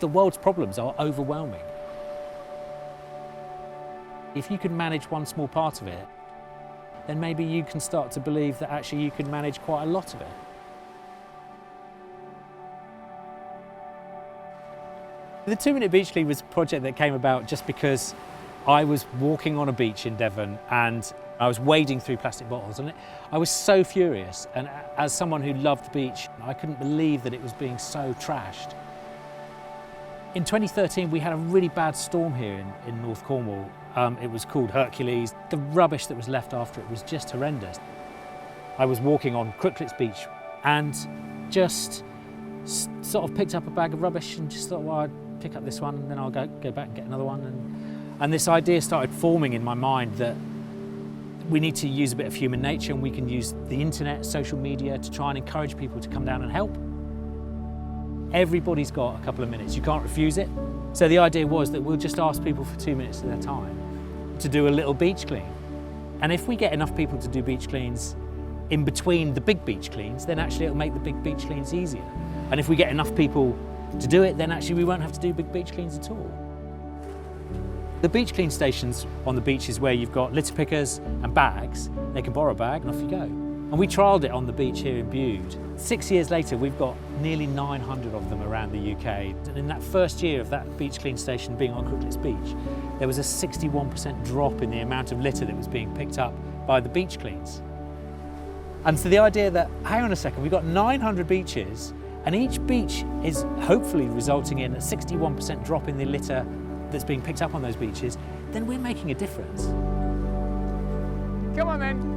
The world's problems are overwhelming. If you can manage one small part of it, then maybe you can start to believe that actually you can manage quite a lot of it. The 2 Minute Beach Clean was a project that came about just because I was walking on a beach in Devon and I was wading through plastic bottles, and I was so furious, and as someone who loved the beach, I couldn't believe that it was being so trashed. In 2013 we had a really bad storm here in North Cornwall. It was called Hercules. The rubbish that was left after it was just horrendous. I was walking on Crooklets Beach and just sort of picked up a bag of rubbish and just thought, well, I'd pick up this one and then I'll go back and get another one. And this idea started forming in my mind that we need to use a bit of human nature, and we can use the internet, social media to try and encourage people to come down and help. Everybody's got a couple of minutes, you can't refuse it. So the idea was that we'll just ask people for 2 minutes of their time to do a little beach clean. And if we get enough people to do beach cleans in between the big beach cleans, then actually it'll make the big beach cleans easier. And if we get enough people to do it, then actually we won't have to do big beach cleans at all. The beach clean stations on the beaches where you've got litter pickers and bags, they can borrow a bag and off you go. And we trialled it on the beach here in Bude. 6 years later, we've got nearly 900 of them around the UK. And in that first year of that beach clean station being on Crooklets Beach, there was a 61% drop in the amount of litter that was being picked up by the beach cleans. And so the idea that, hang on a second, we've got 900 beaches, and each beach is hopefully resulting in a 61% drop in the litter that's being picked up on those beaches, then we're making a difference. Come on then.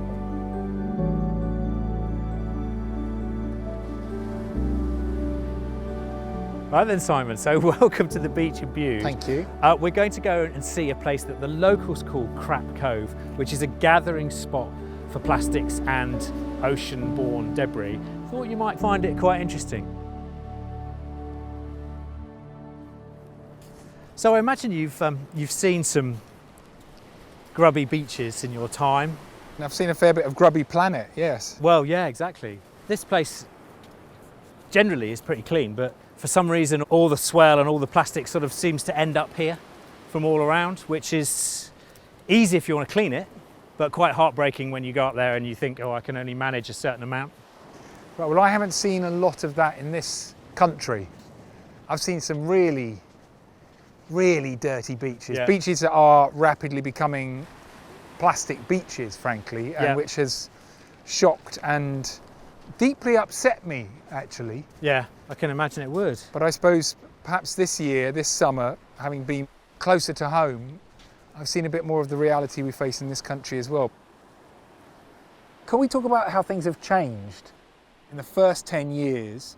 Right then, Simon, so welcome to the beach in Bude. Thank you. We're going to go and see a place that the locals call Crap Cove, which is a gathering spot for plastics and ocean-borne debris. Thought you might find it quite interesting. So I imagine you've seen some grubby beaches in your time. I've seen a fair bit of grubby planet, yes. Well, yeah, exactly. This place generally is pretty clean, but for some reason all the swell and all the plastic sort of seems to end up here from all around, which is easy if you want to clean it, but quite heartbreaking when you go up there and you think, oh, I can only manage a certain amount. Right, well, I haven't seen a lot of that in this country. I've seen some really dirty beaches, Yeah. beaches that are rapidly becoming plastic beaches, frankly, and Yeah. which has shocked and deeply upset me, actually. Yeah, I can imagine it would. But I suppose perhaps this year, this summer, having been closer to home, I've seen a bit more of the reality we face in this country as well. Can we talk about how things have changed? In the first 10 years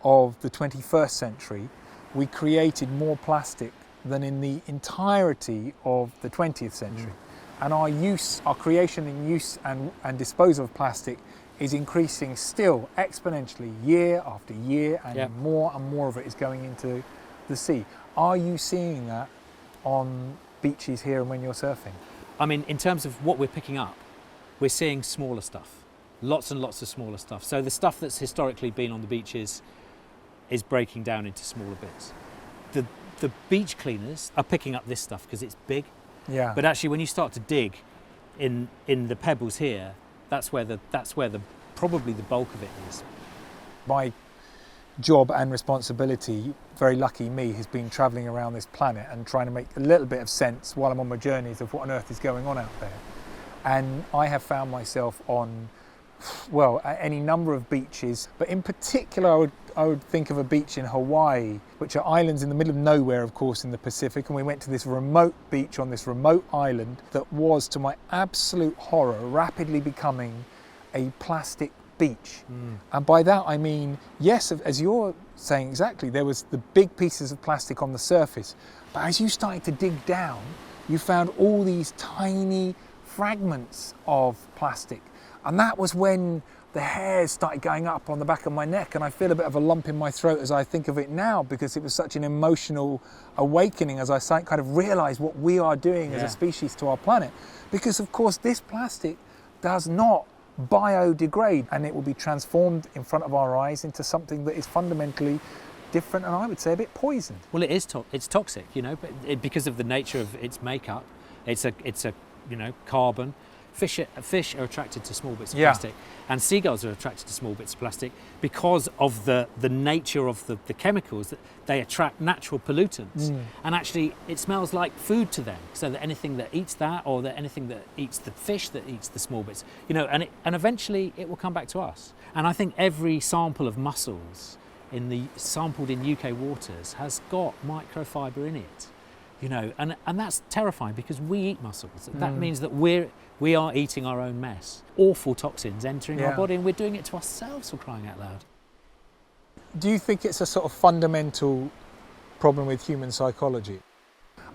of the 21st century, we created more plastic than in the entirety of the 20th century. And our creation and use and disposal of plastic is increasing still exponentially year after year, and more of it is going into the sea. Are you seeing that on beaches here and when you're surfing? I mean, in terms of what we're picking up, we're seeing smaller stuff, lots and lots of smaller stuff. So the stuff that's historically been on the beaches is breaking down into smaller bits. The beach cleaners are picking up this stuff because it's big. Yeah. But actually, when you start to dig in the pebbles here, that's where probably the bulk of it is. My job and responsibility, very lucky me, has been travelling around this planet and trying to make a little bit of sense while I'm on my journeys of what on earth is going on out there. And I have found myself on, well, any number of beaches, but in particular I would think of a beach in Hawaii, which are islands in the middle of nowhere, of course, in the Pacific, and we went to this remote beach on this remote island that was, to my absolute horror, rapidly becoming a plastic beach. And by that I mean, yes, as you're saying exactly, there was the big pieces of plastic on the surface, but as you started to dig down, you found all these tiny fragments of plastic. And that was when the hairs started going up on the back of my neck, and I feel a bit of a lump in my throat as I think of it now, because it was such an emotional awakening as I kind of realised what we are doing as a species to our planet. Because of course this plastic does not biodegrade, and it will be transformed in front of our eyes into something that is fundamentally different and I would say a bit poisoned. Well, it is. It's toxic, you know, but because of the nature of its makeup, it's a carbon. Fish are attracted to small bits of plastic, and seagulls are attracted to small bits of plastic because of the nature of the chemicals, that they attract natural pollutants. And actually it smells like food to them, so that anything that eats that, or that anything that eats the fish that eats the small bits, you know, and eventually it will come back to us. And I think every sample of mussels sampled in UK waters has got microfiber in it, you know, and that's terrifying because we eat mussels. That means that we are eating our own mess. Awful toxins entering our body, and we're doing it to ourselves, for crying out loud. Do you think it's a sort of fundamental problem with human psychology?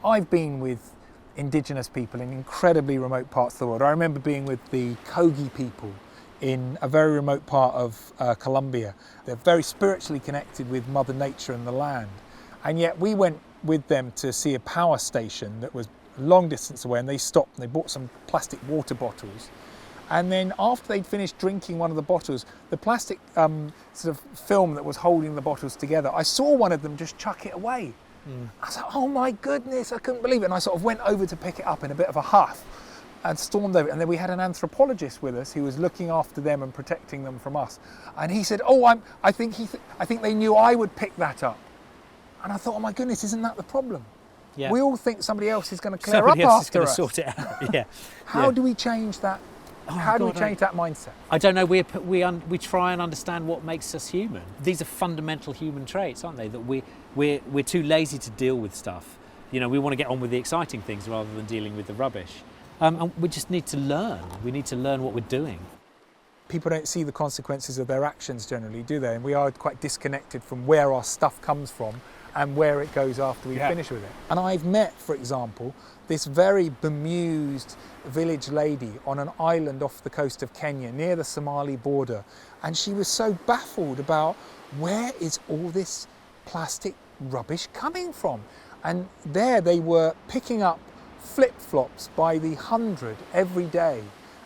I've been with indigenous people in incredibly remote parts of the world. I remember being with the Kogi people in a very remote part of Colombia. They're very spiritually connected with Mother Nature and the land. And yet we went with them to see a power station that was a long distance away, and they stopped and they bought some plastic water bottles. And then after they'd finished drinking one of the bottles, the plastic sort of film that was holding the bottles together, I saw one of them just chuck it away. I was like, oh my goodness, I couldn't believe it. And I sort of went over to pick it up in a bit of a huff and stormed over. And then we had an anthropologist with us who was looking after them and protecting them from us. And he said, oh, I think they knew I would pick that up. And I thought, oh my goodness, isn't that the problem? Yeah. We all think somebody else is going to clear Somebody up else is after going to us. sort it out. Yeah. How do we change that? How do we God, change that mindset? I don't know. We try and understand what makes us human. These are fundamental human traits, aren't they? That we're too lazy to deal with stuff. You know, we want to get on with the exciting things rather than dealing with the rubbish. And we just need to learn. We need to learn what we're doing. People don't see the consequences of their actions generally, do they? And we are quite disconnected from where our stuff comes from and where it goes after we finish with it. And I've met, for example, this very bemused village lady on an island off the coast of Kenya near the Somali border, and she was so baffled about where is all this plastic rubbish coming from. And there they were picking up flip-flops by the 100 every day.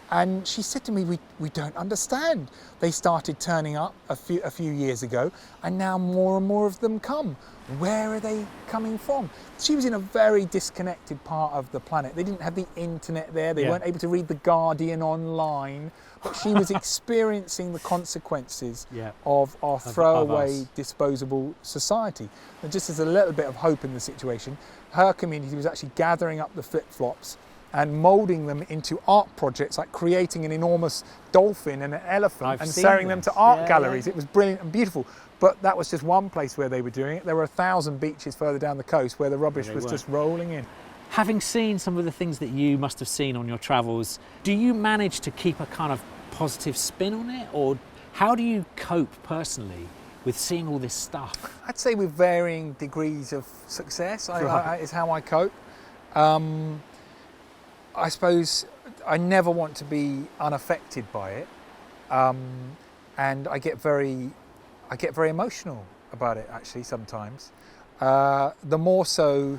And she said to me, we don't understand. They started turning up a few years ago, and now more and more of them come. Where are they coming from? She was in a very disconnected part of the planet. They didn't have the internet there. They weren't able to read The Guardian online. But she was experiencing the consequences of our throwaway, disposable society. And just as a little bit of hope in the situation, her community was actually gathering up the flip-flops and moulding them into art projects, like creating an enormous dolphin and an elephant and selling them to art galleries. It was brilliant and beautiful. But that was just one place where they were doing it. There were 1,000 beaches further down the coast where the rubbish was just rolling in. Having seen some of the things that you must have seen on your travels, do you manage to keep a kind of positive spin on it? Or how do you cope personally with seeing all this stuff? I'd say with varying degrees of success is how I cope. I suppose I never want to be unaffected by it, and I get very emotional about it actually sometimes. The more so,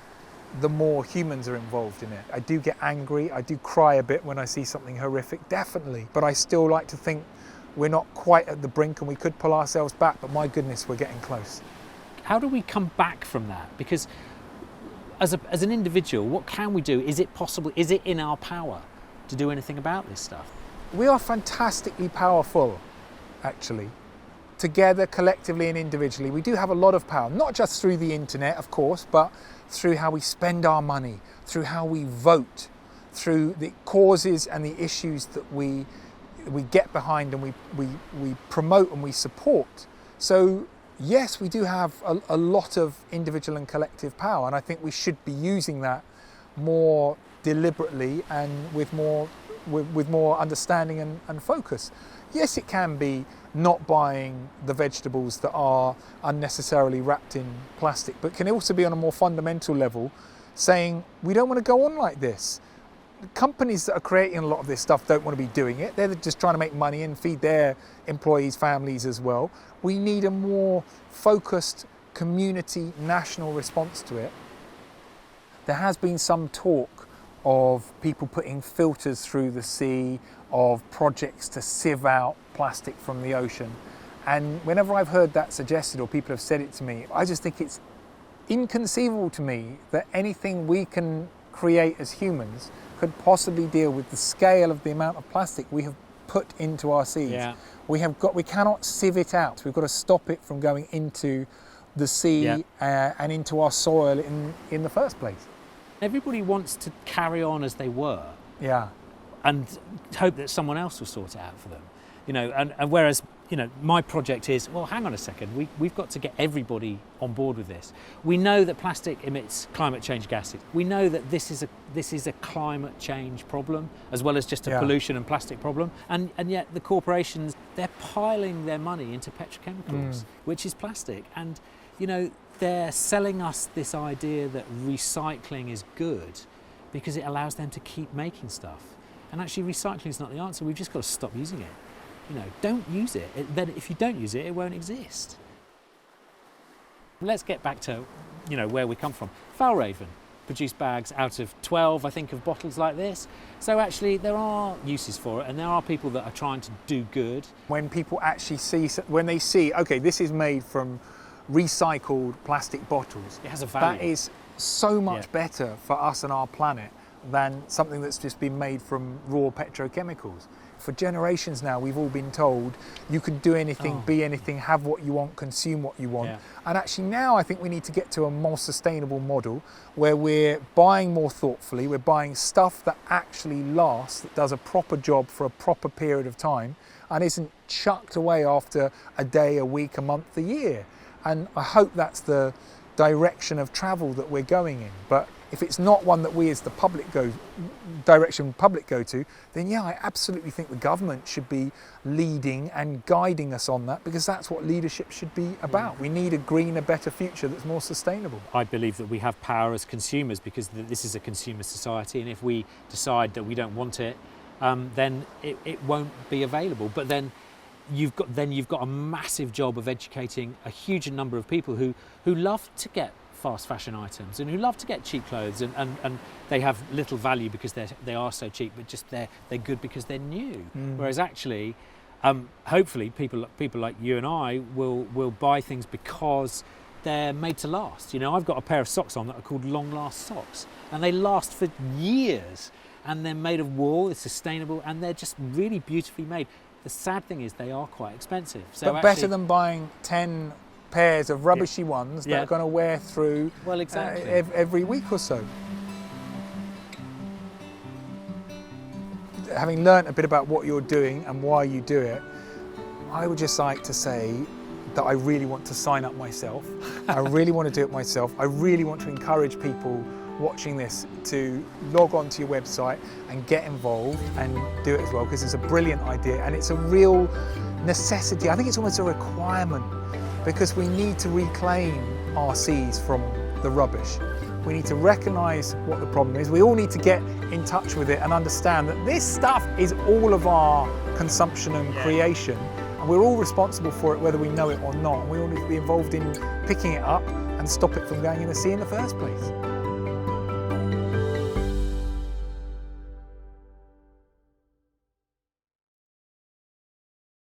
the more humans are involved in it. I do get angry, I do cry a bit when I see something horrific, definitely, but I still like to think we're not quite at the brink and we could pull ourselves back, but my goodness, we're getting close. How do we come back from that? Because as an individual, what can we do? Is it possible, is it in our power to do anything about this stuff? We are fantastically powerful, actually. Together, collectively and individually, we do have a lot of power, not just through the internet, of course, but through how we spend our money, through how we vote, through the causes and the issues that we get behind and we promote and we support. So yes, we do have a lot of individual and collective power, and I think we should be using that more deliberately and with more understanding and focus. Yes, it can be not buying the vegetables that are unnecessarily wrapped in plastic, but can also be on a more fundamental level saying we don't want to go on like this. The companies that are creating a lot of this stuff don't want to be doing it. They're just trying to make money and feed their employees' families as well. We need a more focused community national response to it. There has been some talk of people putting filters through the sea, of projects to sieve out plastic from the ocean. And whenever I've heard that suggested or people have said it to me, I just think it's inconceivable to me that anything we can create as humans could possibly deal with the scale of the amount of plastic we have put into our seas. Yeah. We cannot sieve it out. We've got to stop it from going into the sea and into our soil in the first place. Everybody wants to carry on as they were. Yeah. And hope that someone else will sort it out for them, you know. And whereas, you know, my project is, well, hang on a second, we've got to get everybody on board with this. We know that plastic emits climate change gases. We know that this is a climate change problem as well as just a pollution and plastic problem. And yet the corporations, they're piling their money into petrochemicals, which is plastic. And, you know, they're selling us this idea that recycling is good because it allows them to keep making stuff. And actually recycling is not the answer. We've just got to stop using it. You know, don't use it. Then if you don't use it, it won't exist. Let's get back to, you know, where we come from. Valraven produce bags out of 12, I think, of bottles like this. So actually there are uses for it, and there are people that are trying to do good. When people actually see, okay, this is made from recycled plastic bottles, it has a value. That is so much better for us and our planet than something that's just been made from raw petrochemicals. For generations now, we've all been told you can do anything, be anything, have what you want, consume what you want. And actually now I think we need to get to a more sustainable model where we're buying more thoughtfully, we're buying stuff that actually lasts, that does a proper job for a proper period of time and isn't chucked away after a day, a week, a month, a year. And I hope that's the direction of travel that we're going in. But if it's not one that we as the public direction go to, then yeah, I absolutely think the government should be leading and guiding us on that, because that's what leadership should be about. We need a greener, better future that's more sustainable. I believe that we have power as consumers because this is a consumer society, and if we decide that we don't want it, then it won't be available. But then you've got a massive job of educating a huge number of people who love to get fast fashion items and who love to get cheap clothes, and they have little value because they are so cheap, but just they're good because they're new. Whereas actually, hopefully people like you and I will buy things because they're made to last. You know, I've got a pair of socks on that are called Long Last socks, and they last for years, and they're made of wool, it's sustainable, and they're just really beautifully made. The sad thing is they are quite expensive. So but better than buying 10 pairs of rubbishy ones that are going to wear through every week or so. Having learnt a bit about what you're doing and why you do it, I would just like to say that I really want to sign up myself. I really want to do it myself. I really want to encourage people watching this to log on to your website and get involved and do it as well, because it's a brilliant idea and it's a real necessity. I think it's almost a requirement, because we need to reclaim our seas from the rubbish. We need to recognise what the problem is. We all need to get in touch with it and understand that this stuff is all of our consumption and creation, and we're all responsible for it whether we know it or not. And we all need to be involved in picking it up and stop it from going in the sea in the first place.